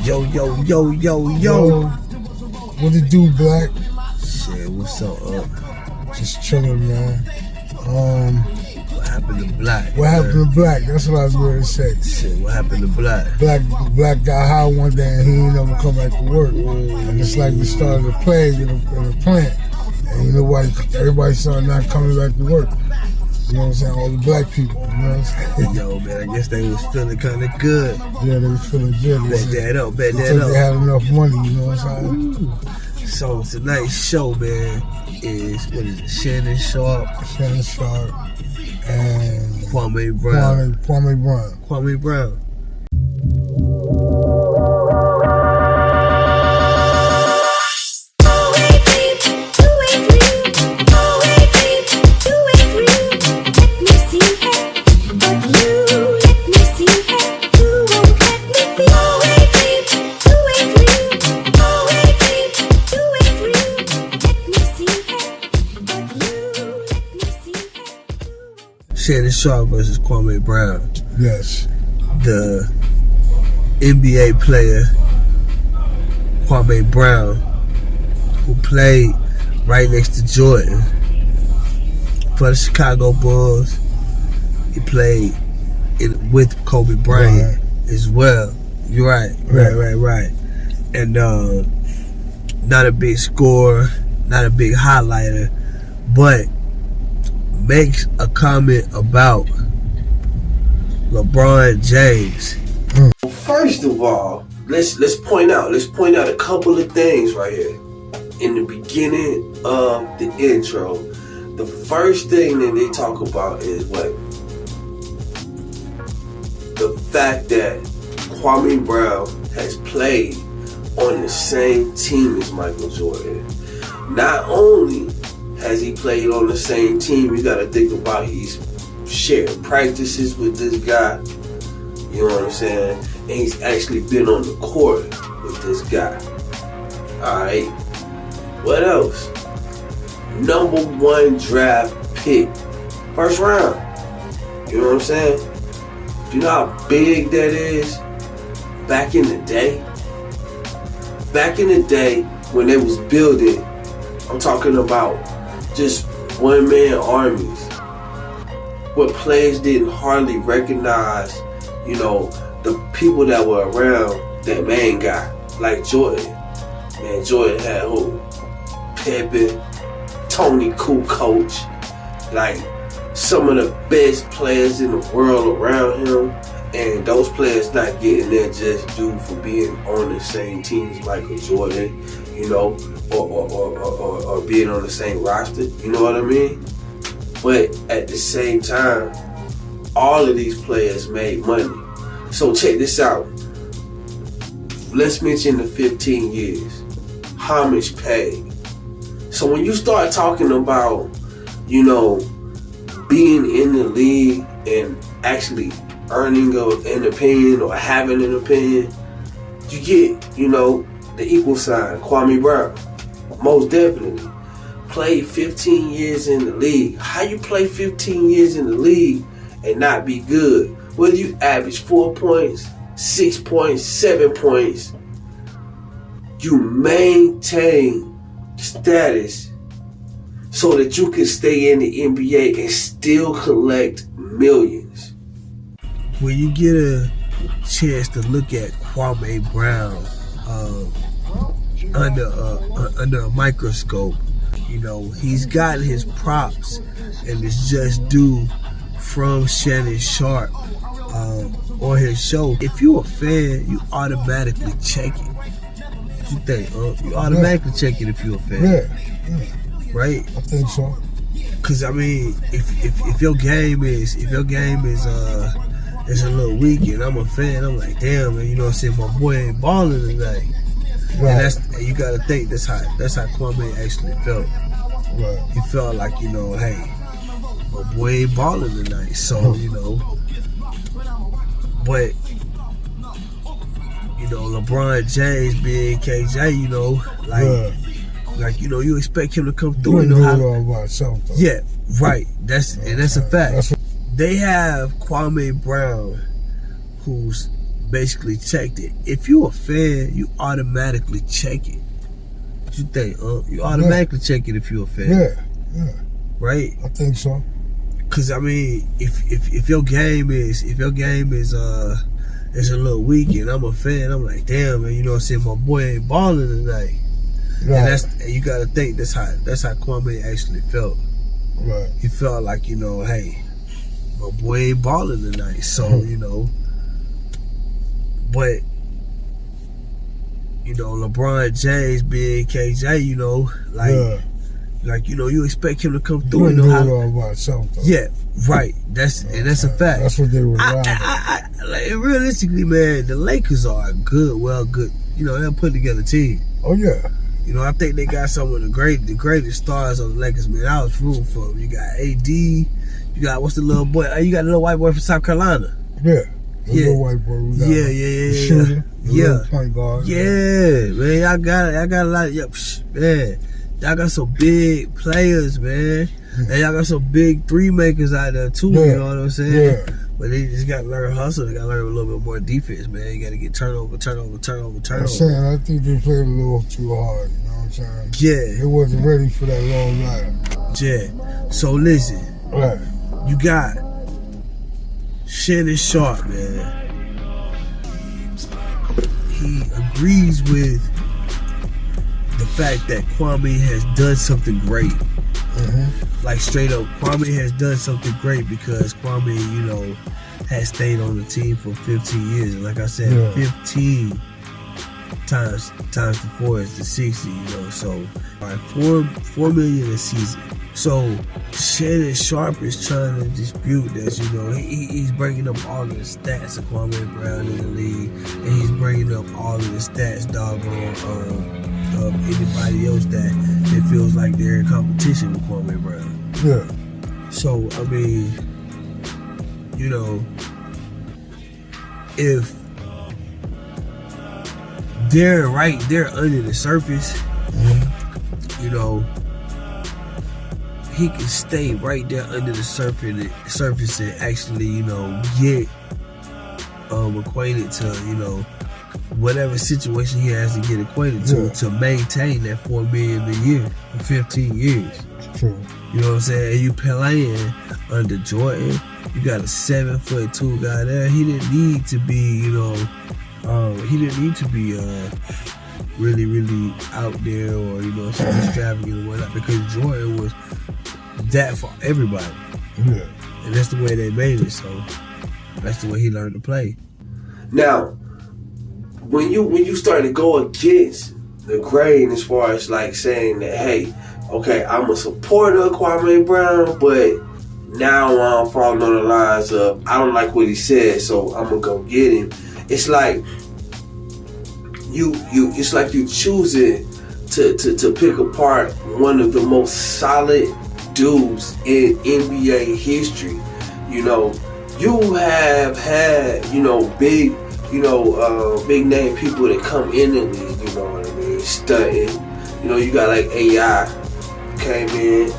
Yo. What it do, Black? Shit, what's up? Just chilling, man. What happened to Black? What happened to Black? That's what I was going to say. Shit, what happened to Black? Black got high one day and he ain't never come back to work. And it's like we started a plague in a plant. And you know why? Everybody started not coming back to work. You know what I'm saying? All the black people, you know what I'm saying? Yo, man, I guess they was feeling kind of good. Yeah, they was feeling good. Bet that up. They had enough money, you know what I'm saying? So tonight's show, man, is, what is it, Shannon Sharpe and Kwame Brown. Kwame Brown. Shannon Sharpe versus Kwame Brown. Yes. The NBA player Kwame Brown, who played right next to Jordan for the Chicago Bulls. He played with Kobe Bryant as well. You're right. And not a big scorer, not a big highlighter, but makes a comment about LeBron James. First of all, let's point out a couple of things right here. In the beginning of the intro, the first thing that they talk about is what? The fact that Kwame Brown has played on the same team as Michael Jordan. Not only has he played on the same team, you gotta think about he's shared practices with this guy. You know what I'm saying? And he's actually been on the court with this guy. Alright. What else? Number 1 draft pick. First round. You know what I'm saying? You know how big that is? Back in the day? Back in the day when they was building, I'm talking about just one-man armies, where players didn't hardly recognize, you know, the people that were around that main guy, like Jordan. Man, Jordan had who? Pepe, Tony Kukoc, like some of the best players in the world around him, and those players not getting there just due for being on the same team as Michael Jordan, you know, or being on the same roster, you know what I mean? But at the same time, all of these players made money. So check this out. Let's mention the 15 years. How much paid? So when you start talking about, you know, being in the league and actually earning an opinion or having an opinion, you get, you know, the equal sign, Kwame Brown. Most definitely. Played 15 years in the league. How you play 15 years in the league and not be good? Whether you average 4 points, 6 points, 7 points, you maintain status so that you can stay in the NBA and still collect millions. When you get a chance to look at Kwame Brown under a microscope, you know, he's gotten his props and it's just due from Shannon Sharpe on his show. If you're a fan, you automatically check it. You think, you automatically check it if you're a fan. Yeah. Right? I think so. Cause I mean, if your game is a little weak and I'm a fan, I'm like, damn, man, you know what I'm saying, my boy ain't balling tonight. Right. And you gotta think that's how Kwame actually felt. Right. He felt like, you know, hey, my boy ain't balling tonight. So, you know, but you know, LeBron James being KJ, you know, like you know, you expect him to come through. You know how about something. Yeah, right. That's a fact. They have Kwame Brown, who's basically checked it. If you a fan, you automatically check it. What you think? You automatically check it if you a fan. Yeah. Right? I think so. Cause I mean, if your game is a little weak and I'm a fan, I'm like, damn, man, you know what I'm saying, my boy ain't balling tonight. Right. And you gotta think that's how Kwame actually felt. Right. He felt like, you know, hey, my boy ain't balling tonight. So, you know, but you know, LeBron James being KJ, you know, like, you know, you expect him to come through. You know all about something. Yeah, right. That's a fact. That's what they were. Like, realistically, man, the Lakers are a good. You know, they'll put together a team. Oh yeah. You know, I think they got some of the greatest stars on the Lakers, man. I was rooting for them. You got AD. You got what's the little boy? You got the little white boy from South Carolina. Yeah. The little white boy. We got shooter. Yeah. Point guard. Yeah, man. I got a lot of man. Y'all got some big players, man. And y'all got some big three makers out there too, you know what I'm saying? Yeah. But they just gotta learn hustle. They gotta learn a little bit more defense, man. You gotta get turnover. I'm saying, I think they played a little too hard, you know what I'm saying? Yeah. They wasn't ready for that long ride. Yeah. So listen. Right. You got Shannon Sharpe, man. He agrees with the fact that Kwame has done something great. Like straight up, Kwame has done something great because Kwame, you know, has stayed on the team for 15 years. And like I said, 15 times the 4 is the 60, you know. So, all right, $4 million a season. So Shannon Sharpe is trying to dispute this, you know. He's bringing up all of the stats of Kwame Brown in the league, and he's bringing up all of the stats, of anybody else that it feels like they're in competition with Kwame Brown. Yeah. So I mean, you know, if they're right there under the surface, you know, he can stay right there under the surface and actually, you know, get acquainted to, you know, whatever situation he has to get acquainted to maintain that $4 million a year for 15 years. True. You know what I'm saying? And you playing under Jordan, you got a 7'2" guy there. He didn't need to be, you know, really, really out there or, you know, some extravagant or whatnot, because Jordan was that for everybody. Yeah. And that's the way they made it, so that's the way he learned to play. Now, when you start to go against the grain as far as like saying that, hey, okay, I'm a supporter of Kwame Brown, but now I'm falling on the lines of I don't like what he said, so I'm gonna go get him. It's like it's like you choosing to pick apart one of the most solid dudes in NBA history. You know, you have had, you know, big name people that come in the league, you know what I mean, stunting. You know, you got like AI came in,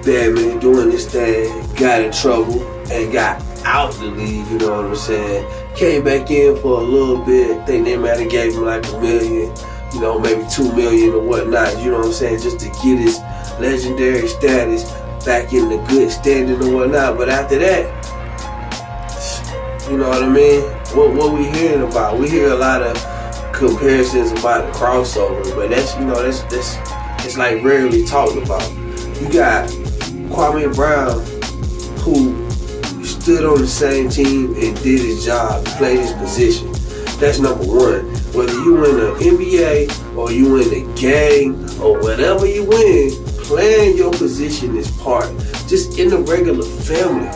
Batman doing this thing, got in trouble and got out the league, you know what I'm saying. Came back in for a little bit, think they might have gave him like $1 million, you know, maybe $2 million or whatnot, you know what I'm saying, just to get his legendary status back in the good standing or whatnot. But after that, you know what I mean, what we hearing about? We hear a lot of comparisons about the crossover, but that's, you know, that's it's like rarely talked about. You got Kwame Brown, who stood on the same team and did his job, played his position. That's number one. Whether you in the NBA or you in the game or whatever you win, playing your position is part. Just in the regular family,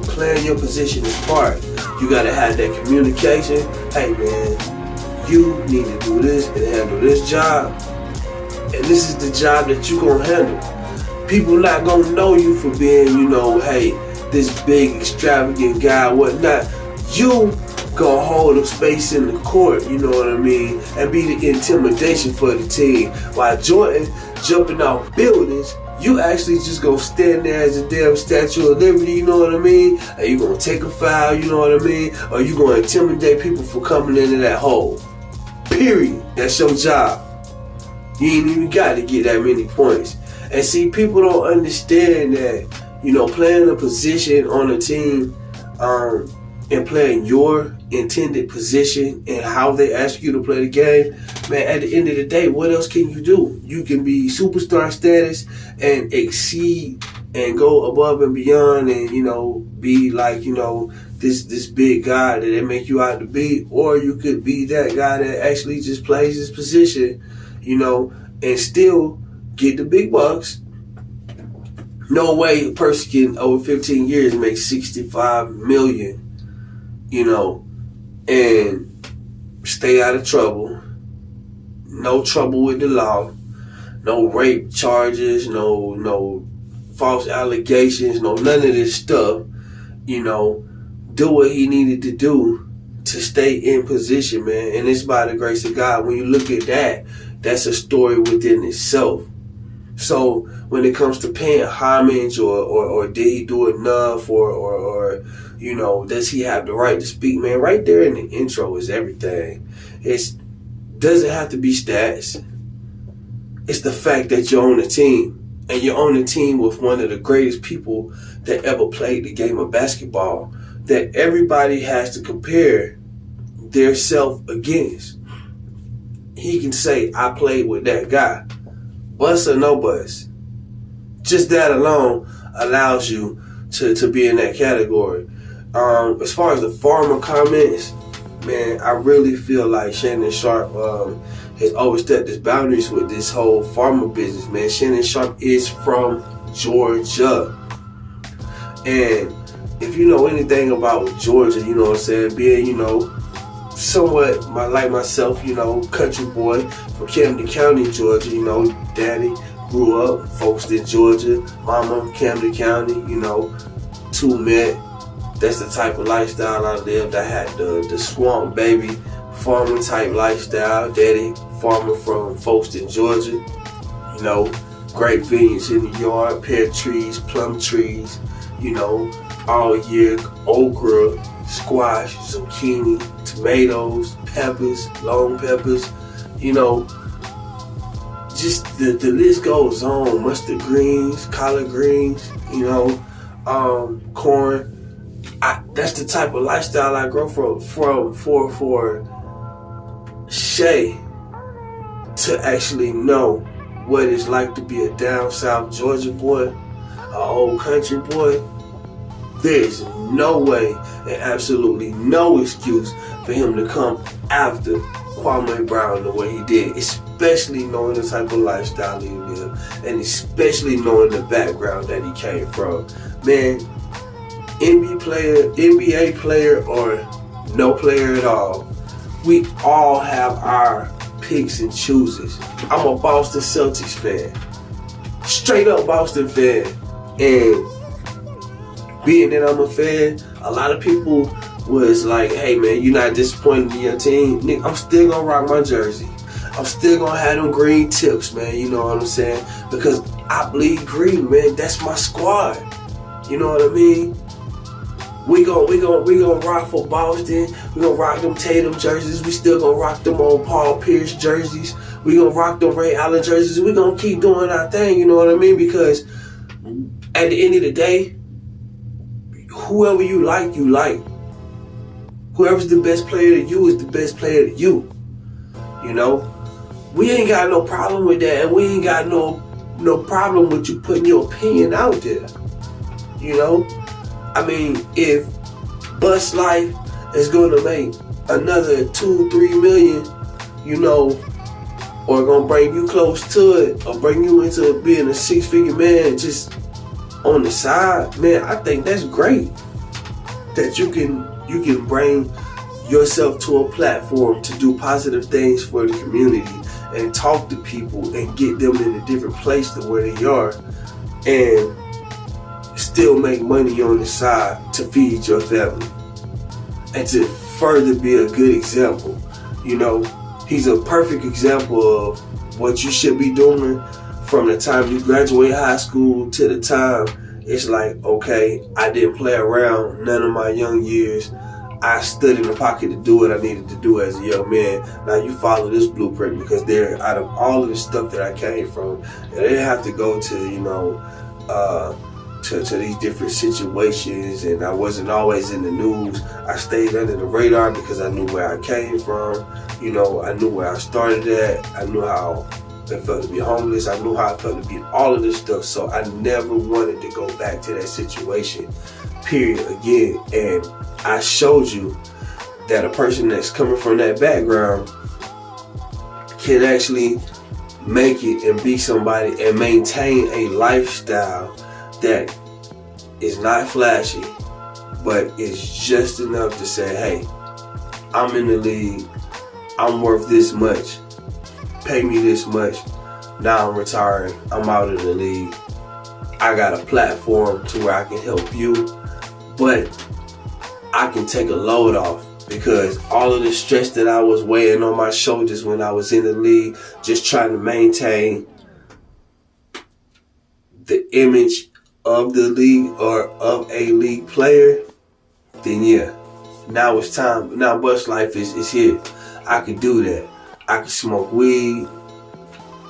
playing your position is part. You gotta have that communication. Hey man, you need to do this and handle this job. And this is the job that you gonna handle. People not gonna know you for being, you know, hey, this big extravagant guy, whatnot. You gonna hold a space in the court, you know what I mean, and be the intimidation for the team. While Jordan jumping off buildings, You actually just gonna stand there as a damn Statue of Liberty, you know what I mean? Are you gonna take a foul, you know what I mean? Or you gonna intimidate people for coming into that hole? Period. That's your job. You ain't even got to get that many points. And see, people don't understand that, you know, playing a position on a team, and playing your intended position and how they ask you to play the game, man, at the end of the day, what else can you do? You can be superstar status and exceed and go above and beyond and, you know, be like, you know, this big guy that they make you out to be, or you could be that guy that actually just plays his position, you know, and still get the big bucks. No way a person can, over 15 years, make $65 million, you know, and stay out of trouble. No trouble with the law. No rape charges, no false allegations, none of this stuff. You know, do what he needed to do to stay in position, man. And it's by the grace of God. When you look at that, that's a story within itself. So when it comes to paying homage or did he do enough or you know, does he have the right to speak, man, right there in the intro is everything. It doesn't have to be stats. It's the fact that you're on a team. And you're on a team with one of the greatest people that ever played the game of basketball that everybody has to compare their self against. He can say, I played with that guy. Bust or no bust. Just that alone allows you to be in that category. As far as the farmer comments, man, I really feel like Shannon Sharpe has overstepped his boundaries with this whole farmer business, man. Shannon Sharpe is from Georgia. And if you know anything about Georgia, you know what I'm saying, being, you know, somewhat like myself, you know, country boy from Camden County, Georgia, you know, daddy grew up, folks in Georgia, mama, Camden County, you know, two met. That's the type of lifestyle I lived. I had the swamp baby farming type lifestyle. Daddy farmer from Folkestone, Georgia. You know, great vineyards in the yard, pear trees, plum trees, you know, all year, okra, squash, zucchini, tomatoes, peppers, long peppers, you know, just the list goes on. Mustard greens, collard greens, you know, corn. That's the type of lifestyle I grow for Shay to actually know what it's like to be a down south Georgia boy, an old country boy. There's no way and absolutely no excuse for him to come after Kwame Brown the way he did, especially knowing the type of lifestyle he lived and especially knowing the background that he came from. Man, NBA player or no player at all, we all have our picks and chooses. I'm a Boston Celtics fan, straight up Boston fan, and being that I'm a fan, a lot of people was like, hey man, you're not disappointed in your team. Nigga, I'm still gonna rock my jersey. I'm still gonna have them green tips, man, you know what I'm saying? Because I bleed green, man, that's my squad. You know what I mean? We gonna rock for Boston. We gonna rock them Tatum jerseys. We still gonna rock them old Paul Pierce jerseys. We gonna rock them Ray Allen jerseys. We gonna keep doing our thing, you know what I mean? Because at the end of the day, whoever you like, you like. Whoever's the best player to you is the best player to you. You know? We ain't got no problem with that, and we ain't got no problem with you putting your opinion out there. You know? I mean, if Bus Life is gonna make another 2-3 million, you know, or gonna bring you close to it, or bring you into being a 6-figure man just on the side, man, I think that's great. That you can bring yourself to a platform to do positive things for the community and talk to people and get them in a different place than where they are, and still make money on the side to feed your family and to further be a good example. You know, he's a perfect example of what you should be doing from the time you graduate high school to the time it's like, okay, I didn't play around none of my young years. I stood in the pocket to do what I needed to do as a young man. Now you follow this blueprint because they're out of all of the stuff that I came from. And I didn't have to go to, you know, to these different situations, and I wasn't always in the news. I stayed under the radar because I knew where I came from. You know, I knew where I started at. I knew how it felt to be homeless. I knew how it felt to be all of this stuff. So I never wanted to go back to that situation, period, again. And I showed you that a person that's coming from that background can actually make it and be somebody and maintain a lifestyle that is not flashy, but it's just enough to say, hey, I'm in the league, I'm worth this much, pay me this much, now I'm retiring, I'm out of the league, I got a platform to where I can help you, but I can take a load off because all of the stress that I was weighing on my shoulders when I was in the league, just trying to maintain the image of the league or of a league player, then yeah, now it's time. Now Bus Life is here. I can do that. I can smoke weed.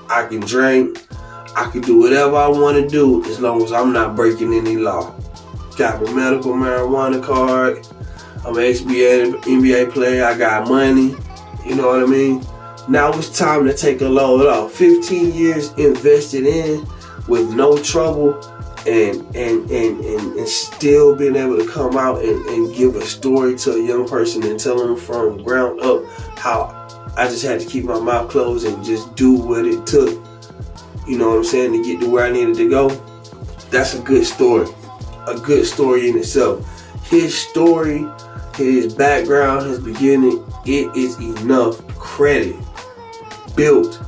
I can drink. I can do whatever I want to do as long as I'm not breaking any law. Got my medical marijuana card. I'm an NBA player. I got money. You know what I mean? Now it's time to take a load off. 15 years invested in with no trouble. And still being able to come out and give a story to a young person and tell them from ground up how I just had to keep my mouth closed and just do what it took, you know what I'm saying, to get to where I needed to go. That's a good story in itself. His story, his background, his beginning, it is enough credit built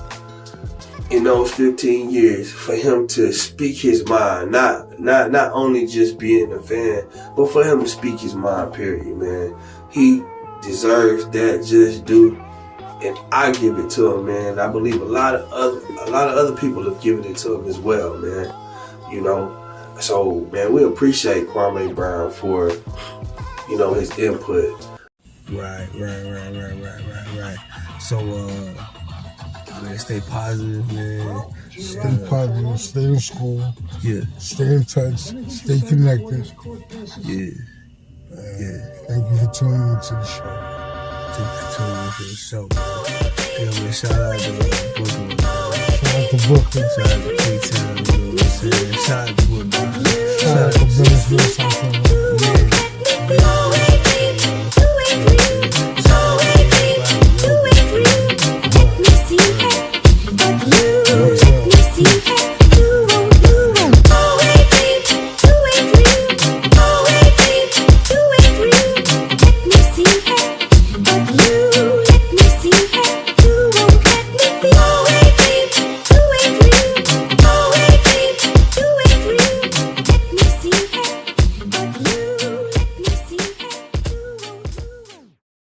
in those 15 years for him to speak his mind, not only just being a fan, but for him to speak his mind, period, man. He deserves that just due, and I give it to him, man. I believe a lot of other people have given it to him as well, man. You know, so man, we appreciate Kwame Brown for, you know, his input. Right. So, man, stay positive, man. Stay positive, stay in school. Yeah. Stay in touch, stay connected. Yeah. Thank you for tuning into the show. Hey, man, shout out to Brooklyn. Shout out to Brooklyn. Shout out to K-Town, you know what I'm saying? Shout out to Brooklyn. Shout out to Brooklyn. Yeah.